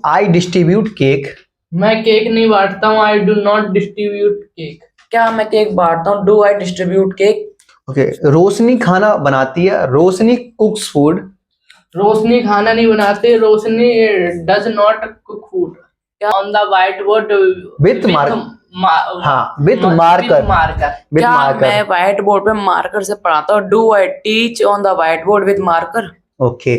आई distribute cake. मैं cake नहीं बांटता हूँ। I do not distribute cake. क्या मैं केक बांटता हूँ? Do I distribute cake? Okay, Roshni खाना बनाती है। रोशनी कुक्स फूड। रोशनी खाना नहीं बनाती। Roshni does not cook food. On the white board with हाँ, विथ मार्कर। विथ क्या मार्कर। मैं व्हाइट बोर्ड पे मार्कर से पढ़ाता हूँ? Do I teach on the white board with marker? Okay,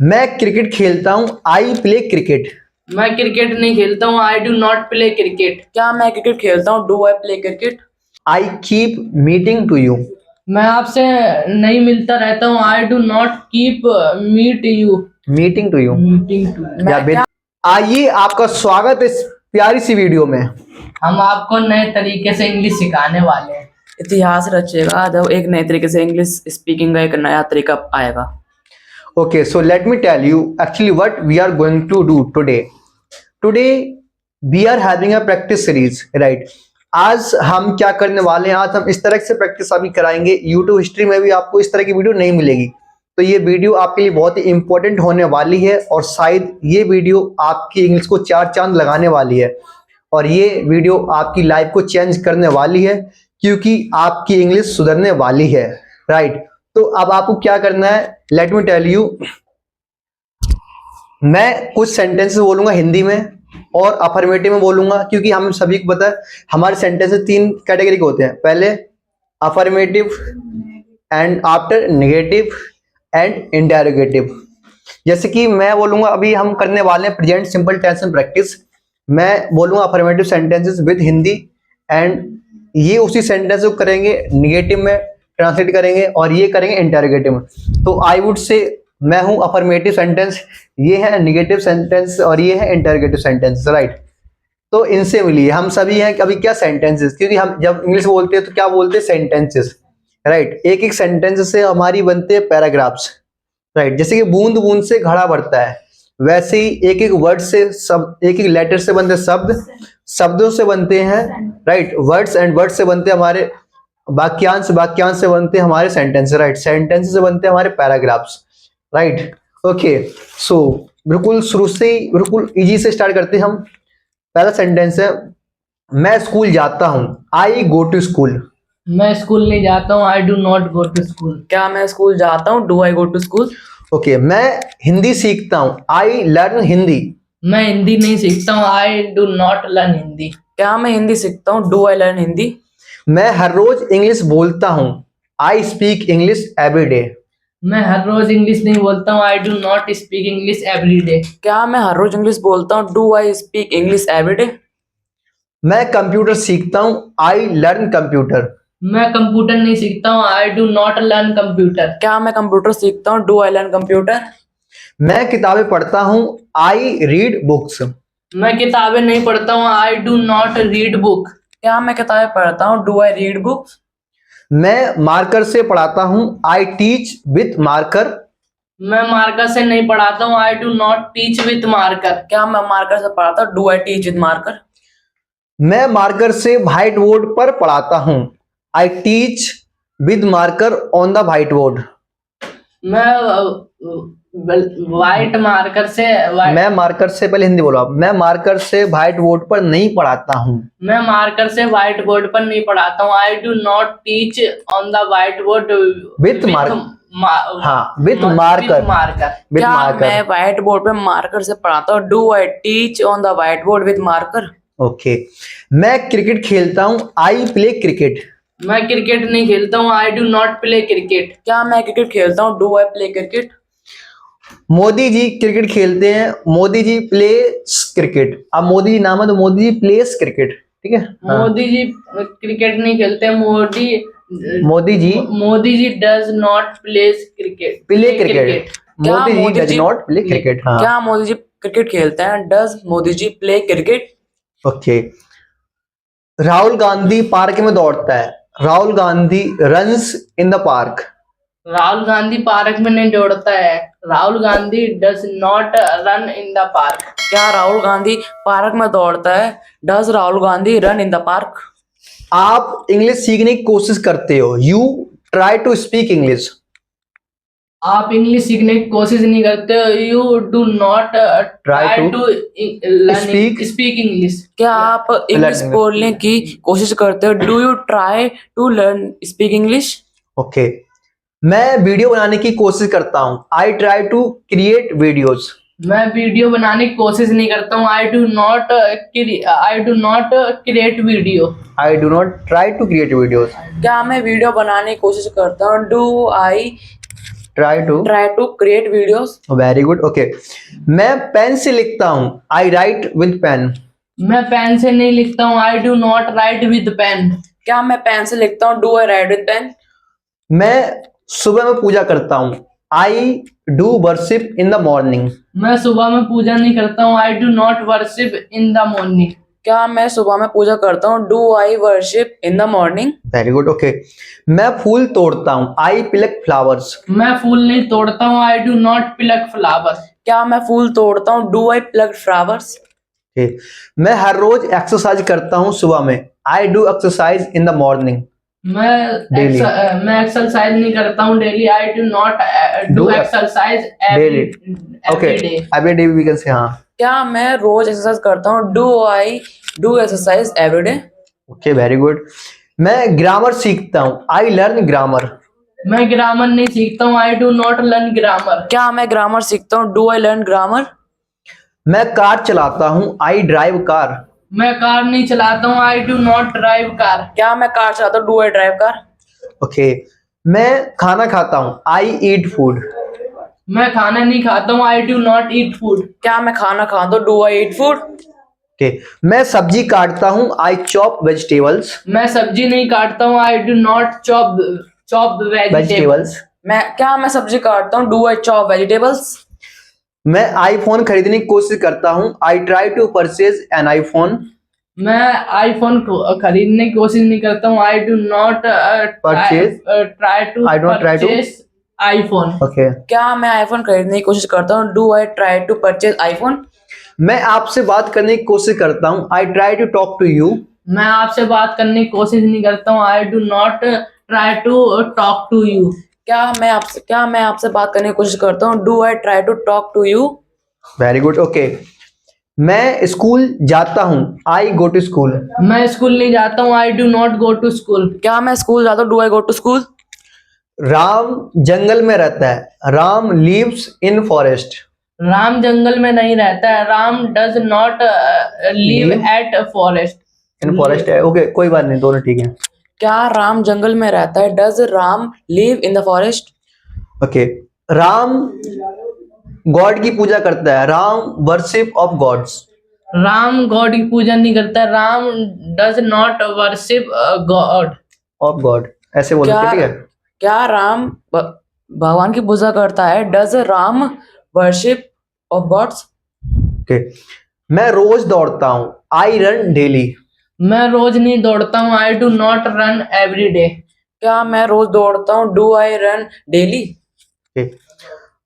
मैं क्रिकेट खेलता हूँ। I play cricket. मैं क्रिकेट नहीं खेलता हूँ। I do not play cricket. क्या मैं क्रिकेट खेलता हूँ? Do I play cricket? I keep meeting to you. मैं आपसे नहीं मिलता रहता हूँ। I do not keep meet you. Meeting to you. Meeting to. आइए, आपका स्वागत इस प्यारी सी वीडियो में। हम आपको नए तरीके से इंग्लिश सिखाने वाले हैं। इतिहास रचेगा जब एक नए तरीके से इंग्लिश स्पीकिंग का एक नया तरीका आएगा। Okay, so let me tell you actually what we are going to do today. Today we are having a practice series, right? आज हम क्या करने वाले हैं? आज हम इस तरह से प्रैक्टिस अभी कराएंगे। YouTube हिस्ट्री में भी आपको इस तरह की वीडियो नहीं मिलेगी, तो ये वीडियो आपके लिए बहुत ही इंपॉर्टेंट होने वाली है और शायद ये वीडियो आपकी इंग्लिश को चार चांद लगाने वाली है और ये वीडियो आपकी लाइफ को चेंज करने वाली है क्योंकि आपकी इंग्लिश सुधरने वाली है, राइट? तो अब आपको क्या करना है, लेट मी टेल यू। मैं कुछ सेंटेंसेस बोलूंगा हिंदी में और अफर्मेटिव में बोलूंगा क्योंकि हम सभी को पता है हमारे सेंटेंसेस तीन कैटेगरी के होते हैं। पहले affirmative and after negative and interrogative. जैसे कि मैं बोलूंगा, अभी हम करने वाले हैं प्रेजेंट सिंपल टेंस में प्रैक्टिस। मैं बोलूंगा affirmative sentences with Hindi and ये उसी सेंटेंस को करेंगे नेगेटिव में ट्रांसलेट करेंगे और ये करेंगे इंटेरोगेटिव में। तो आई वुड से मैं हूं अफर्मेटिव सेंटेंस, ये है नेगेटिव सेंटेंस और ये है इंटेरोगेटिव सेंटेंस, राइट? तो इनसे मिलिए हम सभी हैं अभी क्या सेंटेंसेस, क्योंकि हम जब इंग्लिश बोलते हैं तो क्या बोलते हैं? Sentences, right? एक एक सेंटेंस से हमारी बनते हैं पैराग्राफ्स, राइट? जैसे कि बूंद बूंद से घड़ा भरता है, वैसे ही एक एक वर्ड से सब, एक एक लेटर से बनते शब्द, शब्दों से बनते हैं, राइट? वर्ड्स एंड वर्ड से बनते हमारे वाक्यांश, वाक्यांश से बनते हैं हमारे सेंटेंस, राइट? सेंटेंस से बनते हैं हमारे पैराग्राफ्स, राइट? ओके, सो बिल्कुल शुरू से ही बिल्कुल इजी से स्टार्ट करते हैं हम। पहला सेंटेंस है, मैं स्कूल जाता हूँ। I go to school. मैं स्कूल नहीं जाता हूँ। I do not go to school. क्या मैं स्कूल जाता हूँ? Do I go to school? Okay, मैं हिंदी सीखता हूँ। I learn Hindi. मैं हिंदी नहीं सीखता हूँ। I do not learn Hindi. क्या मैं हिंदी सीखता हूँ? Do I learn Hindi? मैं हर रोज इंग्लिश बोलता हूँ। I speak English every day. मैं हर रोज इंग्लिश नहीं बोलता हूँ। I do not speak English every day. क्या मैं हर रोज इंग्लिश बोलता हूँ? Do I speak English every day? मैं कंप्यूटर सीखता हूँ। I learn computer. मैं कंप्यूटर नहीं सीखता हूँ। I do not learn computer. क्या मैं कंप्यूटर सीखता हूँ? Do I learn computer? मैं किताबें पढ़ता हूँ। I read books. मैं किताबें नहीं पढ़ता हूँ। I do not read book. क्या मैं किताबें पढ़ता हूँ? Do I read books? मैं मार्कर से पढ़ाता हूँ। I teach with marker. मैं मार्कर से नहीं पढ़ाता हूँ। I do not teach with marker. क्या मैं मार्कर से पढ़ाता हूँ? Do I teach with marker? मैं मार्कर से व्हाइट बोर्ड पर पढ़ाता हूँ। I teach with marker on the white board. मैं व्हाइट मार्कर से मैं मार्कर से, पहले हिंदी बोलो आप। मैं मार्कर से व्हाइट बोर्ड पर नहीं पढ़ाता हूँ। मैं मार्कर से व्हाइट बोर्ड पर नहीं पढ़ाता हूँ। I do not teach on the white board with marker. With marker. क्या मैं व्हाइट बोर्ड पे मार्कर से पढ़ाता हूँ? Do I teach on the white board with marker? Okay, मैं क्रिकेट खेलता हूँ। I play cricket. मैं क्रिकेट नहीं खेलता हूँ। I do not play cricket. क्या मैं क्रिकेट खेलता हूँ? Do I play cricket? Modi ji cricket खेलते हैं। Modi ji plays cricket. अब मोदी जी नाम है तो मोदी जी प्लेस क्रिकेट, ठीक है? मोदी जी क्रिकेट नहीं खेलते। Modi ji does not plays cricket. Play cricket. Modi ji does not play cricket. क्या मोदी जी क्रिकेट खेलते हैं? Does Modi ji play cricket? Okay, Rahul Gandhi park में दौड़ता है। Rahul Gandhi runs in the park. Rahul Gandhi park में नहीं दौड़ता है। Rahul Gandhi does not run in the park. क्या राहुल गांधी पार्क में दौड़ता है? Does Rahul Gandhi run in the park? आप इंग्लिश सीखने की कोशिश करते हो। You try to speak English. आप इंग्लिश सीखने की कोशिश नहीं करते हो, you do not try to to learn speak- speak English. क्या आप इंग्लिश Learning. बोलने की कोशिश करते हो? Do you try to learn speak English? Okay. मैं वीडियो बनाने की कोशिश करता हूँ, I try to create videos. मैं वीडियो बनाने की कोशिश नहीं करता हूँ, I do not create video. I do not try to create videos. क्या मैं वीडियो बनाने की कोशिश करता हूँ? Do I try to. Try to create videos? Very good, okay. मैं पेन से लिखता हूँ, आई राइट विद पेन। मैं पेन से नहीं लिखता हूँ, I do not write with pen. क्या मैं पेन से लिखता हूँ? Do I write with pen? मैं सुबह में पूजा करता हूँ, I do worship in the morning. मैं सुबह में पूजा नहीं करता हूँ, I do not worship in the morning. क्या मैं सुबह में पूजा करता हूँ? Do I worship in the morning? Very good, okay. मैं फूल तोड़ता हूँ, आई प्लक फ्लावर्स। मैं फूल नहीं तोड़ता हूँ, I do not pluck flower. क्या मैं फूल तोड़ता हूँ? Do I pluck flowers? मैं हर रोज एक्सरसाइज करता हूँ सुबह में, I do exercise in the morning. Daily. मैं एक्सरसाइज नहीं करता हूँ daily, I do not do Do exercise daily. Okay, every day. Every day we can say, हाँ। क्या मैं रोज एक्सरसाइज करता हूँ? Do I do exercise every day? Okay, very good. मैं ग्रामर सीखता हूँ, आई लर्न ग्रामर। मैं ग्रामर नहीं सीखता हूँ, I do not learn grammar. क्या मैं ग्रामर सीखता हूँ? Do I learn grammar? मैं कार चलाता हूँ, आई ड्राइव कार। मैं कार नहीं चलाता हूँ, I do not drive car. क्या मैं कार चलाता हूँ? Do I drive car? Okay. मैं खाना खाता हूँ, आई ईट फूड। मैं खाना नहीं खाता हूँ, I do not eat food. क्या मैं खाना खाता हूँ? Do I eat food? Okay. मैं सब्जी काटता हूँ, आई चॉप वेजिटेबल्स। मैं सब्जी नहीं काटता हूँ, I do not chop vegetables. क्या मैं सब्जी काटता हूँ? Do I chop vegetables? मैं आईफोन खरीदने की कोशिश करता हूँ, I try to purchase an iPhone. मैं आईफोन खरीदने की कोशिश नहीं करता हूँ, I do not Purchase. Try to I don't try to- purchase iPhone. Okay. क्या मैं आईफोन खरीदने की कोशिश करता हूँ? Do I try to purchase iPhone? मैं आपसे बात करने की कोशिश करता हूँ, I try to talk to you. मैं आपसे बात करने की कोशिश नहीं करता हूँ, I do not try to talk to you. क्या मैं आपसे बात करने की कोशिश करता हूँ? Do I try to talk to you? Very good, okay. मैं स्कूल जाता हूँ, आई गो टू स्कूल। मैं स्कूल नहीं जाता हूँ, I do not go to school. क्या मैं स्कूल जाता हूँ? Do I go to school? Ram जंगल में रहता है, Ram lives in forest. Ram जंगल में नहीं रहता है, Ram does not live Live? At forest. In forest है, ओके, कोई बात नहीं, दोनों ठीक है। क्या राम जंगल में रहता है? Does Ram live in the forest? Okay. Ram god की पूजा करता है, Ram worship of gods. Ram god की पूजा नहीं करता, Ram does not worship god. Of god ऐसे बोल सकते, ठीक है। क्या राम भगवान की पूजा करता है? Does Ram worship of gods? Okay. मैं रोज दौड़ता हूँ, आई रन डेली। मैं रोज नहीं दौड़ता हूँ, I do not run every day. क्या मैं रोज दौड़ता हूँ? Do I run daily? Okay.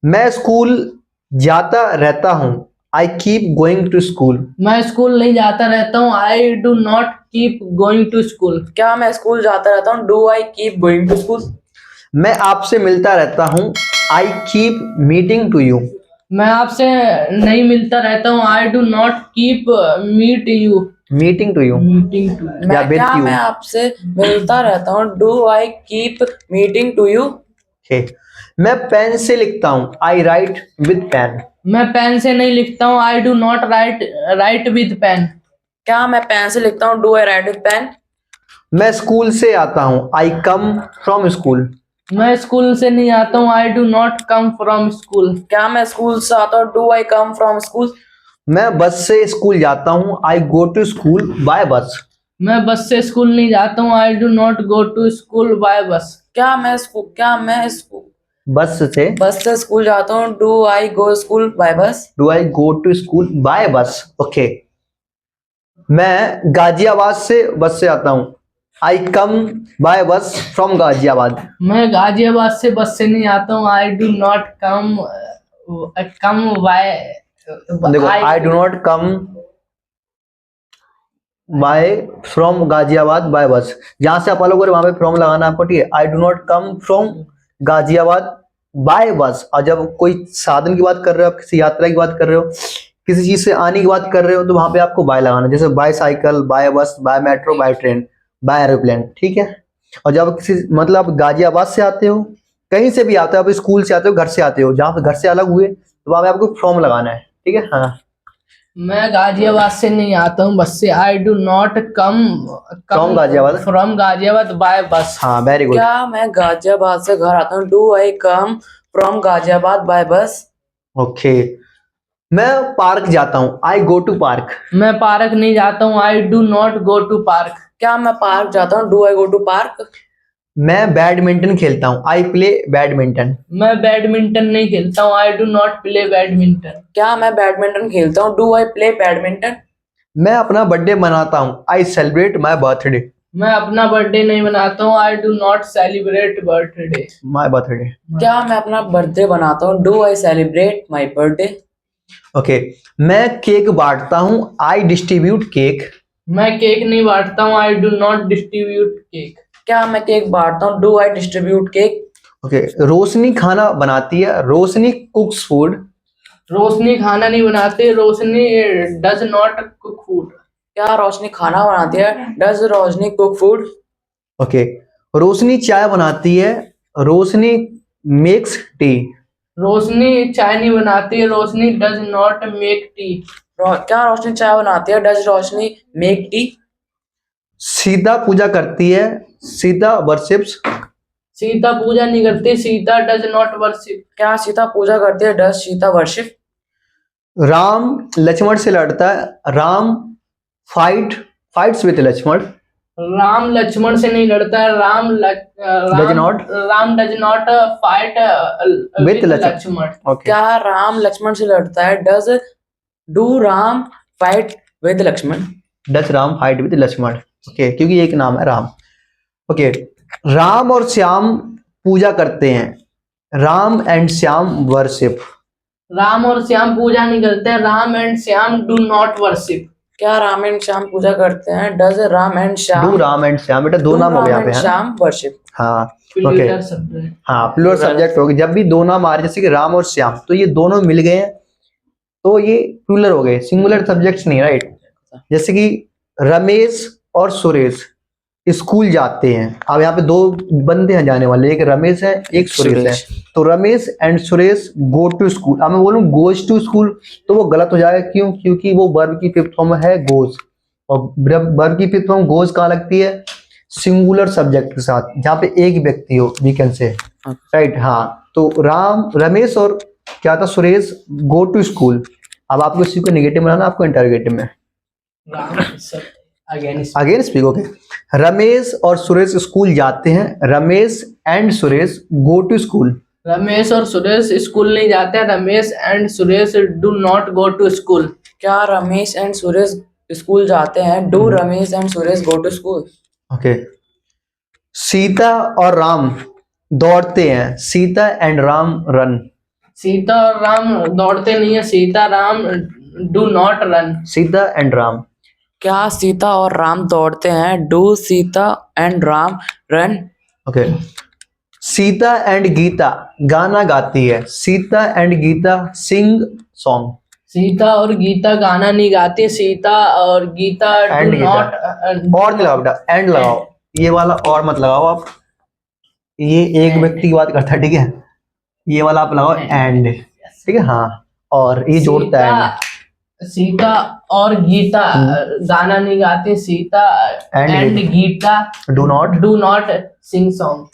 मैं स्कूल जाता रहता हूँ, I keep going to school. मैं स्कूल नहीं जाता रहता हूँ, I do not keep going to school. क्या मैं स्कूल जाता रहता हूँ? Do I keep going to school? मैं आपसे मिलता रहता हूँ, I keep meeting to you. मैं आपसे नहीं मिलता रहता हूँ, I do not keep meet you. Meeting to you. Meeting to. या with क्या you. मैं आपसे मिलता रहता हूँ? Do I keep meeting to you? Okay. मैं पेन से लिखता हूँ, आई राइट विद पेन। मैं पेन से नहीं लिखता हूँ, I do not write with pen. क्या मैं पेन से लिखता हूँ? Do I write with pen? मैं स्कूल से आता हूँ, आई कम फ्रॉम स्कूल। मैं स्कूल से नहीं आता हूँ, I do not come from school. क्या मैं स्कूल से आता हूँ? Do I come from school? मैं बस से स्कूल जाता हूँ, I go to school by bus. मैं बस से स्कूल नहीं जाता हूँ, I do not go to school by bus. क्या मैं बस से स्कूल जाता हूँ? Do I go school by bus? Do I go to school by bus. Okay. मैं गाजियाबाद से बस से आता हूँ, I come by bus from Ghaziabad. मैं गाजियाबाद से बस से नहीं आता हूँ, I do not come by. देखो, I do not come by from Ghaziabad by bus. जहां से आप लोग वहां पे फ्रॉम लगाना आपको, ठीक है। I do not come from Ghaziabad by bus. और जब कोई साधन की बात कर रहे हो, आप किसी यात्रा की बात कर रहे हो, किसी चीज से आने की बात कर रहे हो, तो वहां पे आपको बाय लगाना है। जैसे by cycle, by bus, by metro, by train, by aeroplane, ठीक है। और जब किसी मतलब आप गाजियाबाद से आते हो, कहीं से भी आते हो, आप स्कूल से आते हो, घर से आते हो, जहाँ पे घर से अलग हुए तो वहां पे आपको फ्रॉम लगाना है, ठीक है। हाँ, मैं गाजियाबाद से नहीं आता हूँ बस से। I do not come From Ghaziabad? From Ghaziabad by bus. हाँ, वेरी गुड। क्या मैं गाजियाबाद से घर आता हूँ? Do I come from Ghaziabad by bus? Okay. मैं पार्क जाता हूँ, आई गो टू पार्क। मैं पार्क नहीं जाता हूँ। I do not go to park. क्या मैं पार्क जाता हूँ? Do I go to park? मैं बैडमिंटन खेलता हूँ, आई प्ले बैडमिंटन। मैं बैडमिंटन नहीं खेलता हूँ। I do not play badminton. क्या मैं बैडमिंटन खेलता हूँ? Do I play badminton? मैं अपना बर्थडे मनाता हूँ, आई सेलिब्रेट माई बर्थडे। मैं अपना बर्थडे नहीं मनाता हूँ। I do not celebrate birthday. My birthday. क्या मैं अपना बर्थडे बनाता हूँ? Do I celebrate my birthday? Okay. मैं केक बांटता हूँ, आई डिस्ट्रीब्यूट केक। मैं केक नहीं बांटता हूँ। I do not distribute cake. क्या मैं केक बांटता हूँ? Do I distribute cake? Okay. Roshni खाना बनाती है, रोशनी कुक्स फूड। रोशनी खाना नहीं बनाती। Roshni does not cook food. क्या रोशनी खाना बनाती है? Does Roshni cook food? Okay. Roshni चाय बनाती है, रोशनी मेक्स टी। रोशनी चाय नहीं बनाती। Roshni does not make tea. क्या रोशनी चाय बनाती है? Does Roshni make tea? Sita पूजा करती है, सीता वर्शिप्स। सीता पूजा नहीं करती। Sita does not worship. क्या सीता पूजा करती है? Does Sita worship? राम लक्ष्मण से लड़ता है, राम फाइट्स विद लक्ष्मण। राम लक्ष्मण से नहीं लड़ता है। Does not? Ram does not fight With with Lakshman. Lakshman. Okay. क्या राम लक्ष्मण से लड़ता है? Does do Ram fight with Lakshman? Does Ram fight with Lakshman. Okay, क्योंकि एक नाम है राम। ओके। राम और श्याम पूजा करते हैं, राम एंड श्याम वर्शिप। राम और श्याम पूजा नहीं करते हैं। Ram and Shyam do not worship. क्या राम एंड श्याम पूजा करते हैं? Does Ram and Shyam do Ram and Shyam, बेटा दो नाम हो गए यहाँ पे, है ना? श्याम वर्शिप? हाँ। ओके। Plural subject. हाँ, प्लूरल सब्जेक्ट हो गए। जब भी दो नाम आ रहे, जैसे कि राम और श्याम, तो ये दोनों मिल गए हैं तो ये प्लूरल हो गए, सिंगुलर सब्जेक्ट्स नहीं, राइट। जैसे कि रमेश और सुरेश स्कूल जाते हैं। अब यहाँ पे दो बंदे हैं जाने वाले, एक रमेश है, एक सुरेश है। तो Ramesh and Suresh go to school. अब मैं बोलूँ गोज टू स्कूल तो वो गलत हो जाएगा। क्यों? क्योंकि वो वर्ब की फिफ्थ फॉर्म है गोज, और वर्ब की फिफ्थ फॉर्म गोज कहाँ लगती है? सिंगुलर सब्जेक्ट के साथ, जहाँ पे एक व्यक्ति हो, वी कैन से, राइट। हाँ, तो रमेश और क्या था, सुरेश गो टू स्कूल। अब आपको इसी को नेगेटिव बनाना, आपको इंटरोगेटिव में। Again speak. ओके। रमेश और सुरेश स्कूल जाते हैं, Ramesh and Suresh go to school. Ramesh और सुरेश स्कूल नहीं जाते हैं। Ramesh and Suresh do not go to school. क्या रमेश एंड सुरेश स्कूल जाते हैं? Do Ramesh and Suresh go to school? Okay. Sita और राम दौड़ते हैं, सीता एंड राम रन। सीता और राम दौड़ते नहीं है। Sita Ram do not run. Sita and Ram. क्या सीता और राम दौड़ते हैं? Do Sita and Ram run? Okay. Sita and Geeta गाना गाती है, Sita and Geeta sing song. Sita और गीता गाना नहीं गाती। सीता और Geeta And do Geeta. Not. और नहीं लगाओ बेटा, एंड लगाओ, ये वाला और मत लगाओ आप, ये एक व्यक्ति की बात करता है, ठीक है। ये वाला आप लगाओ एंड, ठीक है। हाँ, और ये जोड़ता है एंड। सीता और गीता गाना नहीं गाती। Sita And and Geeta do not sing song.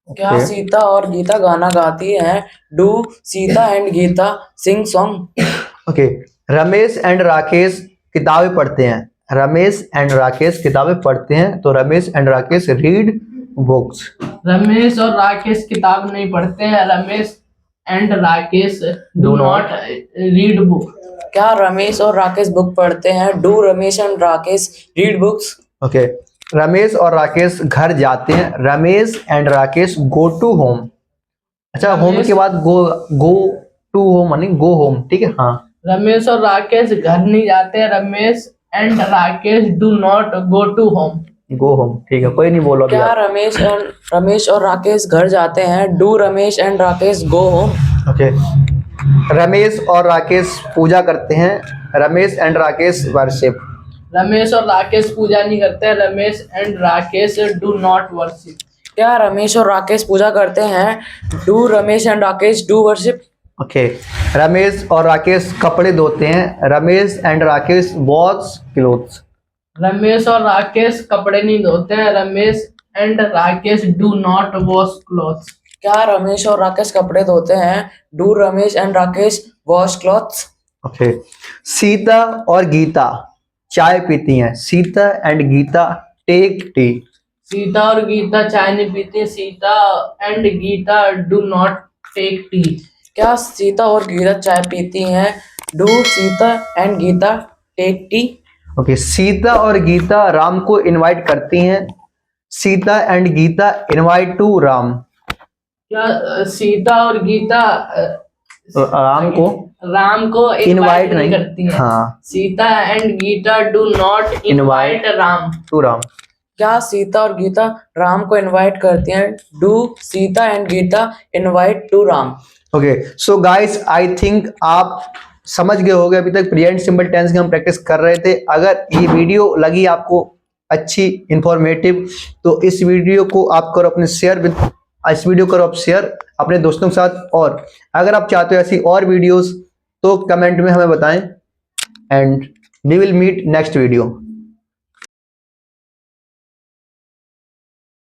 क्या सीता और गीता गाना गाती हैं? Do Sita and Geeta sing song? Okay. Ramesh and Rakesh किताबें पढ़ते हैं, रमेश एंड राकेश किताबें पढ़ते हैं, तो Ramesh and Rakesh read books. Ramesh और राकेश किताब नहीं पढ़ते हैं। Ramesh and Rakesh do not read book. क्या रमेश और राकेश बुक पढ़ते हैं? Do Ramesh and Rakesh read books? Okay. Ramesh और राकेश घर जाते हैं, Ramesh and Rakesh go to home. अच्छा, होम के बाद गो टू होम मानी गो होम, ठीक है। हाँ, रमेश और राकेश घर नहीं जाते हैं। Ramesh and Rakesh do not go to home. Go home, ठीक है, कोई नहीं, बोलो अभी क्या आप। रमेश और राकेश घर जाते हैं? Do Ramesh and Rakesh go home? Okay, Ramesh और राकेश पूजा करते हैं, रमेश एंड राकेश वर्शिप। रमेश और राकेश पूजा नहीं करते हैं, Ramesh and Rakesh do not worship. क्या रमेश और राकेश पूजा करते हैं? Do Ramesh and Rakesh do worship? Okay, Ramesh और राकेश कपड़े धोते हैं, Ramesh and Rakesh wash clothes. Ramesh और राकेश कपड़े नहीं धोते हैं, Ramesh and Rakesh do not wash clothes. क्या रमेश और राकेश कपड़े धोते हैं? Do Ramesh and Rakesh wash clothes? Okay, Sita और गीता चाय पीती हैं, Sita and Geeta take tea. Sita और गीता चाय नहीं पीती, Sita and Geeta do not take tea. क्या सीता और गीता चाय पीती हैं? Do Sita and Geeta take tea? Okay, Sita और गीता राम को इनवाइट करती हैं, Sita and Geeta invite to Ram. क्या सीता और गीता राम को इनवाइट नहीं करती हैं। हाँ, Sita and Geeta do not invite Ram to Ram. क्या सीता और गीता राम को इनवाइट करती हैं? Do Sita and Geeta invite to Ram? Okay, so guys I think आप समझ गए होंगे अभी तक प्रेजेंट सिंपल टेंस की हम प्रैक्टिस कर रहे थे। अगर ये वीडियो लगी आपको अच्छी इंफॉर्मेटिव तो इस वीडियो को आप करो अपने इस वीडियो करो आप शेयर अपने दोस्तों के साथ, और अगर आप चाहते हो ऐसी और वीडियोस तो कमेंट में हमें बताएं, and we will meet next video.